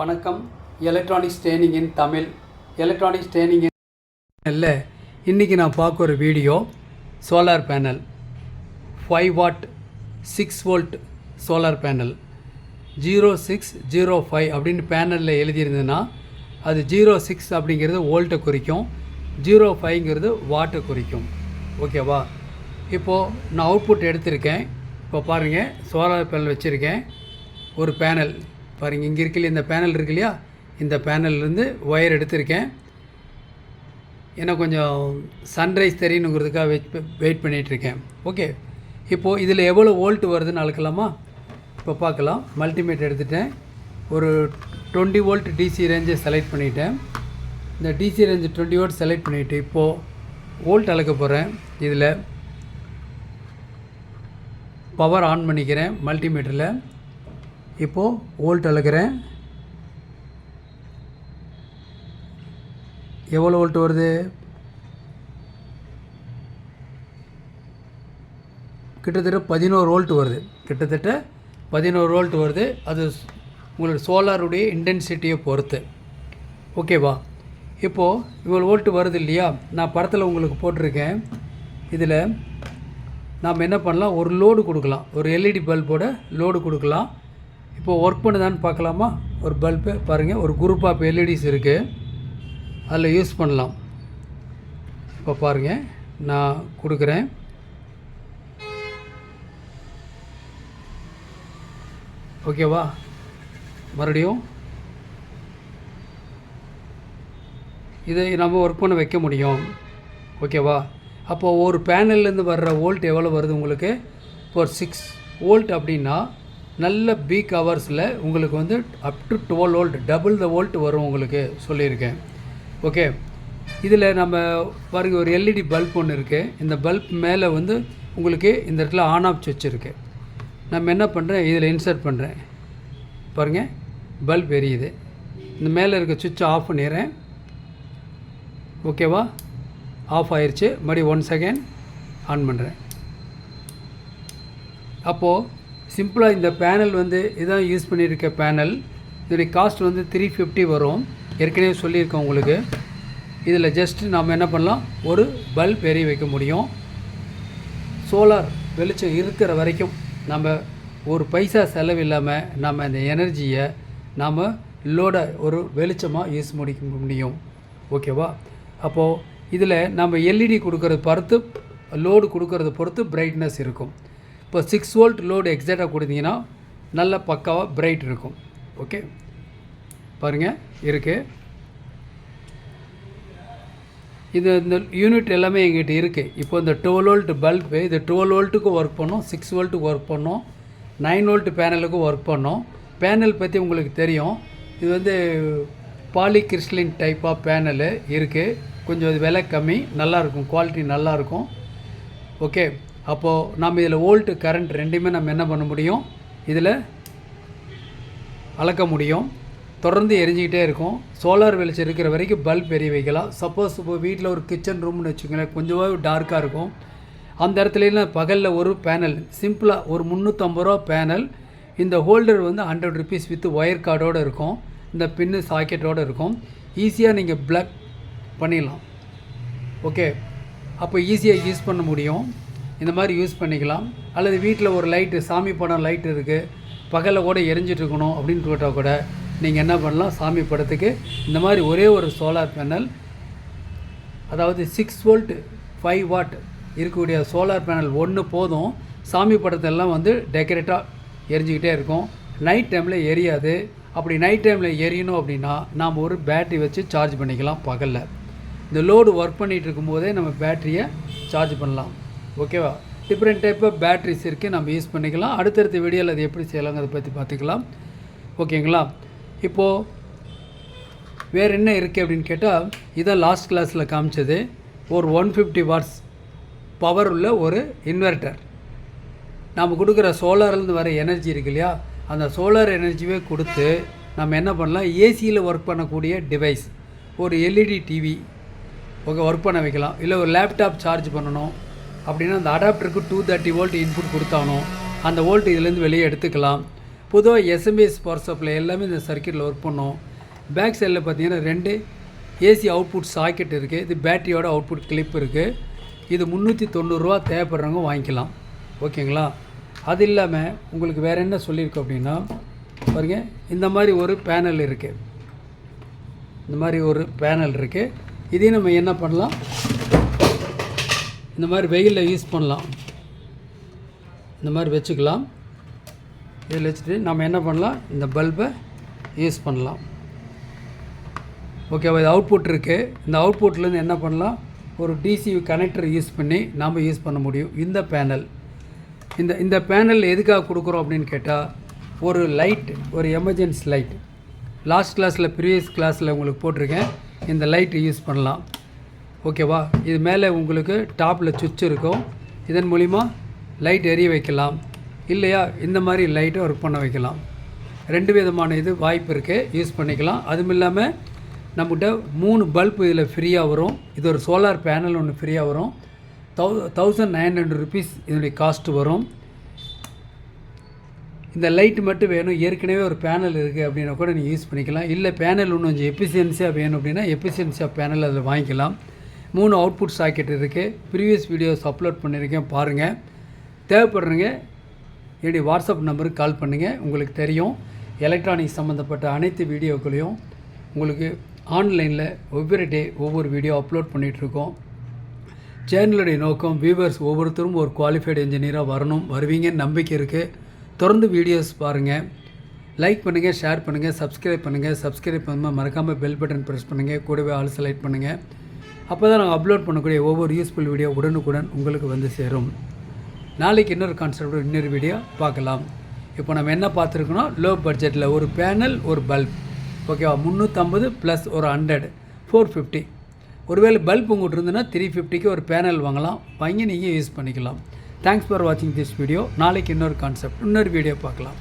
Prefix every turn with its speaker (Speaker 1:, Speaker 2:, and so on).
Speaker 1: வணக்கம். Electronics training இன் Tamil. Electronics training இல்லை, இன்றைக்கி நான் பார்க்க ஒரு video solar panel 5 what 6 volt solar panel 0605 அப்படின்னு பேனலில் எழுதியிருந்ததுன்னா அது 06 அப்படிங்கிறது வோல்ட்டை குறிக்கும், 05ங்கிறது வாட்டை குறிக்கும். ஓகேவா? இப்போது நான் அவுட்புட் எடுத்திருக்கேன். இப்போ பாருங்கள், சோலார் பேனல் வச்சுருக்கேன். ஒரு பேனல் பாருங்கள், இங்கே இருக்கு இந்த பேனல் இருக்கு இல்லையா, இந்த பேனல்லேருந்து ஒயர் எடுத்திருக்கேன். ஏன்னா கொஞ்சம் சன்ரைஸ் தெரியணுங்கிறதுக்காக வெயிட் பண்ணிகிட்ருக்கேன். ஓகே, இப்போது இதில் எவ்வளோ வோல்ட் வருதுன்னு அளக்கலாமா? இப்போ பார்க்கலாம். மல்டிமீட்டர் எடுத்துகிட்டேன். ஒரு 20 வோல்ட் டிசி ரேஞ்சை செலக்ட் பண்ணிவிட்டேன். இந்த டிசி ரேஞ்சு 20 வோல்ட் செலக்ட் பண்ணிவிட்டு இப்போது வோல்ட் அளக்க போகிறேன். இதில் பவர் ஆன் பண்ணிக்கிறேன். மல்டிமீட்டரில் இப்போது வோல்ட் அளக்கிறேன். எவ்வளோ வோல்ட் வருது? கிட்டத்தட்ட 11 வோல்ட் வருது. கிட்டத்தட்ட 11 வோல்ட் வருது. அது உங்களோட சோலாருடைய இன்டென்சிட்டியை பொறுத்து. ஓகேவா? இப்போது இவ்வளோ வோல்ட் வருது இல்லையா, நான் படத்தில் உங்களுக்கு போட்டிருக்கேன். இதில் நாம் என்ன பண்ணலாம், ஒரு லோடு கொடுக்கலாம். ஒரு எல்இடி பல்போட லோடு கொடுக்கலாம். இப்போது ஒர்க் பண்ணுதான்னு பார்க்கலாமா? ஒரு பல்பு பாருங்கள், ஒரு குரூப் ஆஃப் எல்இடிஸ் இருக்குது, அதில் யூஸ் பண்ணலாம். இப்போ பாருங்கள், நான் கொடுக்குறேன். ஓகேவா? மறுபடியும் இதை நம்ம ஒர்க் பண்ண வைக்க முடியும். ஓகேவா? அப்போது ஒரு பேனல்லேருந்து வர்ற வோல்ட் எவ்வளோ வருது உங்களுக்கு? இப்போ 6 வோல்ட் அப்படின்னா நல்ல பீக் ஹவர்ஸில் உங்களுக்கு வந்து up to 12 volt, double the volt வரும் உங்களுக்கு சொல்லியிருக்கேன். ஓகே, இதில் நம்ம பாருங்கள், ஒரு எல்இடி பல்ப் ஒன்று இருக்குது. இந்த பல்ப் மேலே வந்து உங்களுக்கு இந்த இடத்துல ஆன் ஆஃப் சுவிட்ச் இருக்குது. நம்ம என்ன பண்ணுறேன், இதில் இன்சர்ட் பண்ணுறேன். பாருங்கள், பல்ப் எரியுது. இந்த மேலே இருக்க சுவிட்சை ஆஃப் பண்ணிடுறேன். ஓகேவா? ஆஃப் ஆயிடுச்சு. மறுபடியும் 1 செகண்ட் ஆன் பண்ணுறேன். அப்போது சிம்பிளாக இந்த பேனல் வந்து இதான் யூஸ் பண்ணியிருக்க பேனல். இதோடைய காஸ்ட் வந்து 350 வரும். ஏற்கனவே சொல்லியிருக்கோம் உங்களுக்கு. இதில் ஜஸ்ட்டு நாம் என்ன பண்ணலாம், ஒரு பல்ப் எரிய வைக்க முடியும். சோலார் வெளிச்சம் இருக்கிற வரைக்கும் நம்ம ஒரு பைசா செலவு இல்லாமல் நம்ம அந்த எனர்ஜியை நாம் லோடை ஒரு வெளிச்சமாக யூஸ் முடிக்க முடியும். ஓகேவா? அப்போது இதில் நம்ம எல்இடி கொடுக்கறது பொறுத்து, லோடு கொடுக்கறத பொறுத்து பிரைட்னஸ் இருக்கும். இப்போ 6 வோல்ட் லோடு எக்ஸாக்டாக கொடுத்தீங்கன்னா நல்ல பக்காவாக பிரைட் இருக்கும். ஓகே, பாருங்கள் இருக்குது. இந்த யூனிட் எல்லாமே எங்கிட்ட இருக்குது. இப்போ இந்த 12 வோல்ட் பல்பு, இது 12 வோல்ட்டுக்கும் ஒர்க் பண்ணோம், 6 வோல்ட்டுக்கு ஒர்க் பண்ணோம், 9 வோல்ட் பேனலுக்கும் ஒர்க் பண்ணோம். பேனல் பற்றி உங்களுக்கு தெரியும். இது வந்து பாலிகிறிஸ்டலின் டைப் ஆஃப் பேனலு இருக்குது. கொஞ்சம் இது விலை கம்மி, நல்லாயிருக்கும், குவாலிட்டி நல்லாயிருக்கும். ஓகே, அப்போது நம்ம இதில் வோல்ட்டு கரண்ட் ரெண்டுமே நம்ம என்ன பண்ண முடியும், இதில் அளக்க முடியும். தொடர்ந்து எரிஞ்சிக்கிட்டே இருக்கும். சோலார் வெளிச்சம் இருக்கிற வரைக்கும் பல்ப் எரிய வைக்கலாம். சப்போஸ் இப்போ வீட்டில் ஒரு கிச்சன் ரூம்னு வச்சுக்கோங்களேன், கொஞ்சமாக டார்க்காக இருக்கும். அந்த இடத்துலலாம் பகலில் ஒரு பேனல் சிம்பிளாக ஒரு 350 ரூபா பேனல். இந்த ஹோல்டர் வந்து 100 ருபீஸ் வித் ஒயர் கார்டோடு இருக்கும். இந்த பின்னு சாக்கெட்டோடு இருக்கும். ஈஸியாக நீங்கள் ப்ளக் பண்ணிடலாம். ஓகே, அப்போ ஈஸியாக யூஸ் பண்ண முடியும். இந்த மாதிரி யூஸ் பண்ணிக்கலாம். அல்லது வீட்டில் ஒரு லைட்டு, சாமி படம் லைட் இருக்குது, பகலில் கூட எரிஞ்சிட்ருக்கணும் அப்படின்னு கேட்டால் கூட நீங்கள் என்ன பண்ணலாம், சாமி படத்துக்கு இந்த மாதிரி ஒரே ஒரு சோலார் பேனல், அதாவது 6 வோல்ட் 5 வாட் இருக்கக்கூடிய சோலார் பேனல் ஒன்று போதும். சாமி படத்தெல்லாம் வந்து டெக்கரேட்டாக எரிஞ்சிக்கிட்டே இருக்கும். நைட் டைமில் எரியாது. அப்படி நைட் டைமில் எரியணும் அப்படின்னா நாம் ஒரு பேட்ரி வச்சு சார்ஜ் பண்ணிக்கலாம். பகலில் இந்த லோடு ஒர்க் பண்ணிகிட்டு இருக்கும்போதே நம்ம பேட்டரியை சார்ஜ் பண்ணலாம். ஓகேவா? டிஃப்ரெண்ட் டைப் ஆஃப் பேட்ரிஸ் இருக்குது, நம்ம யூஸ் பண்ணிக்கலாம். அடுத்தடுத்த வீடியோவில் அது எப்படி செய்யலாங்கிறத பற்றி பார்த்துக்கலாம். ஓகேங்களா? இப்போது வேறு என்ன இருக்குது அப்படின்னு கேட்டால், இதான் லாஸ்ட் கிளாஸில் காமிச்சது. ஒரு 150 வாட்ஸ் பவர் உள்ள ஒரு இன்வெர்ட்டர். நாம் கொடுக்குற சோலார்லேருந்து வர எனர்ஜி இருக்கு இல்லையா, அந்த சோலார் எனர்ஜியே கொடுத்து நம்ம என்ன பண்ணலாம், ஏசியில் ஒர்க் பண்ணக்கூடிய டிவைஸ், ஒரு எல்இடி டிவி ஓகே ஒர்க் பண்ண வைக்கலாம். இல்லை ஒரு லேப்டாப் சார்ஜ் பண்ணணும் அப்படின்னா அந்த அடாப்டருக்கு 230 வோல்ட் இன்புட் கொடுத்தானோ அந்த வோல்ட் இதுலேருந்து வெளியே எடுத்துக்கலாம். பொதுவாக எஸ்எம்பிஎஸ் பவர் சப்ளை எல்லாமே இந்த சர்க்கியூட்டில் ஒர்க் பண்ணோம். பேக் சைடில் பார்த்தீங்கன்னா 2 ஏசி அவுட்புட் சாக்கெட் இருக்குது. இது பேட்டரியோட அவுட்புட் கிளிப் இருக்குது. இது 390 ரூபா தேவைப்படுறவங்க வாங்கிக்கலாம். ஓகேங்களா? அது இல்லாமல் உங்களுக்கு வேறு என்ன சொல்லியிருக்கோம் அப்படின்னா பாருங்கள், இந்த மாதிரி ஒரு பேனல் இருக்குது. இந்த மாதிரி ஒரு பேனல் இருக்குது. இதையும் நம்ம என்ன பண்ணலாம், இந்த மாதிரி வெயிலில் யூஸ் பண்ணலாம். இந்த மாதிரி வச்சுக்கலாம். இதில் வச்சுட்டு நம்ம என்ன பண்ணலாம், இந்த பல்பை யூஸ் பண்ணலாம். ஓகேவா? இது அவுட்புட் இருக்குது. இந்த அவுட்புட்லேருந்து என்ன பண்ணலாம், ஒரு டிசி கனெக்டர் யூஸ் பண்ணி நாம் யூஸ் பண்ண முடியும். இந்த பேனல் இந்த பேனல் எதுக்காக கொடுக்குறோம் அப்படின்னு கேட்டால், ஒரு லைட், ஒரு எமர்ஜென்சி லைட், லாஸ்ட் கிளாஸில் ப்ரீவியஸ் கிளாஸில் உங்களுக்கு போட்டிருக்கேன். இந்த லைட் யூஸ் பண்ணலாம். ஓகேவா? இது மேலே உங்களுக்கு டாப்பில் சுவிட்ச் இருக்கும். இதன் மூலிமா லைட் எரிய வைக்கலாம். இல்லையா இந்த மாதிரி லைட்டை ஒர்க் பண்ண வைக்கலாம். 2 விதமான இது வாய்ப்பு இருக்குது, யூஸ் பண்ணிக்கலாம். அதுவும் இல்லாமல் நம்மகிட்ட 3 பல்ப் இதில் ஃப்ரீயாக வரும். இது ஒரு சோலார் பேனல் ஒன்று ஃப்ரீயாக வரும். 1900 ருபீஸ் இதனுடைய காஸ்ட்டு வரும். இந்த லைட் மட்டும் வேணும், ஏற்கனவே ஒரு பேனல் இருக்குது அப்படின்னா கூட நீங்கள் யூஸ் பண்ணிக்கலாம். இல்லை பேனல் இன்னும் கொஞ்சம் எஃபிஷியன்சியாக வேணும் அப்படின்னா எஃபிஷியன்சியாக பேனல் அதில் வாங்கிக்கலாம். 3 அவுட்புட் சாக்கெட் இருக்குது. ப்ரீவியஸ் வீடியோஸ் அப்லோட் பண்ணியிருக்கேன், பாருங்கள். தேவைப்படுறீங்க என்னுடைய வாட்ஸ்அப் நம்பருக்கு கால் பண்ணுங்கள். உங்களுக்கு தெரியும், எலக்ட்ரானிக்ஸ் சம்மந்தப்பட்ட அனைத்து வீடியோக்களையும் உங்களுக்கு ஆன்லைனில் ஒவ்வொரு வீடியோ அப்லோட் பண்ணிகிட்ருக்கோம். சேனலுடைய நோக்கம் வியூவர்ஸ் ஒவ்வொருத்தரும் ஒரு குவாலிஃபைடு இன்ஜினியராக வருவீங்கன்னு நம்பிக்கை இருக்குது. தொடர்ந்து வீடியோஸ் பாருங்கள், லைக் பண்ணுங்கள், ஷேர் பண்ணுங்கள், சப்ஸ்கிரைப் பண்ணுங்கள். மறக்காமல் பெல் பட்டன் ப்ரெஸ் பண்ணுங்கள். கூடவே ஆல் செலக்ட் பண்ணுங்கள். அப்போ தான் நாங்கள் அப்லோட் பண்ணக்கூடிய ஒவ்வொரு யூஸ்ஃபுல் வீடியோ உடனுக்குடன் உங்களுக்கு வந்து சேரும். நாளைக்கு இன்னொரு கான்செப்ட், இன்னொரு வீடியோ பார்க்கலாம். இப்போ நம்ம என்ன பார்த்துருக்கோன்னா, லோ பட்ஜெட்டில் ஒரு பேனல், ஒரு பல்ப். ஓகேவா? 350 + ஒரு 100, 450. ஒருவேளை பல்ப் உங்கள்கிட்ட இருந்ததுன்னா 350க்கு ஒரு பேனல் வாங்கலாம். வாங்கி நீங்கள் யூஸ் பண்ணிக்கலாம். தேங்க்ஸ் ஃபார் வாட்சிங் திஸ் வீடியோ. நாளைக்கு இன்னொரு கான்செப்ட், இன்னொரு வீடியோ பார்க்கலாம்.